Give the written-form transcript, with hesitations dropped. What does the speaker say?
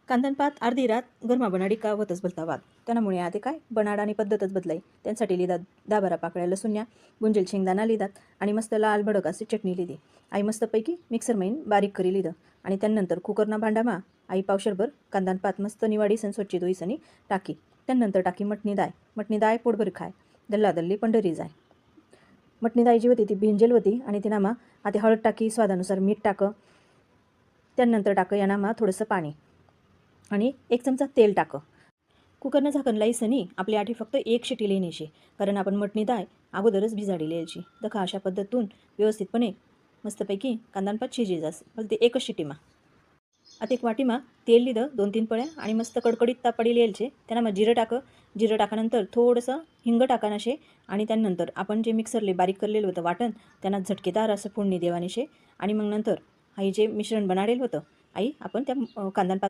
कांदनपात अर्धी रात गरमा बनाडी का होतच बोलता वाद त्यामुळे आता काय बनाड आणि पद्धतच बदलाई. त्यांसाठी लिहितात 10-12 पाकळ्या लसूण्या, गुंजेल शेंगदाणा लिहितात आणि मस्त लाल भडक अशी चटणी लिहिली. आई मस्तपैकी मिक्सर मैन बारीक करी लिहिलं आणि त्यानंतर कुकरना भांडामा आई पावशरभर कांदनपात मस्त निवाडी सण स्वच्छ धुईसनी टाकी. त्यानंतर टाकी मटणी दाय पोटभर खाय, दल्लादल्ली पंढरी जाय. मटणी दाय जी होती ती भिंजेल होती आणि तिनामा आता हळद टाकी, स्वादानुसार मीठ टाकं. त्यानंतर टाकं यानामा थोडंसं पाणी आणि 1 चमचा तेल टाकं. कुकरनं झाकण लाईसनी आपली आठी फक्त 1 शिटी लेणीशी, कारण आपण मटणी डाळ अगोदरच भिजाडी लिहायची. दखा अशा पद्धतीतून व्यवस्थितपणे मस्तपैकी कांदानपात शिजी जास फक्त 1च शिटीमा. आता एक वाटीमा तेल लिहिलं 2-3 पळ्या आणि मस्त कडकडीत तापडी लिहायचे. त्यांना मग जिरं टाकानंतर थोडंसं हिंग टाकानाशे आणि त्यानंतर आपण जे मिक्सरले बारीक करलेलं होतं वाटण त्यांना झटकेदार असं फोडणी देवानीशे आणि मग नंतर आई जे मिश्रण बनाडेल होतं आई आपण त्या कांदानपात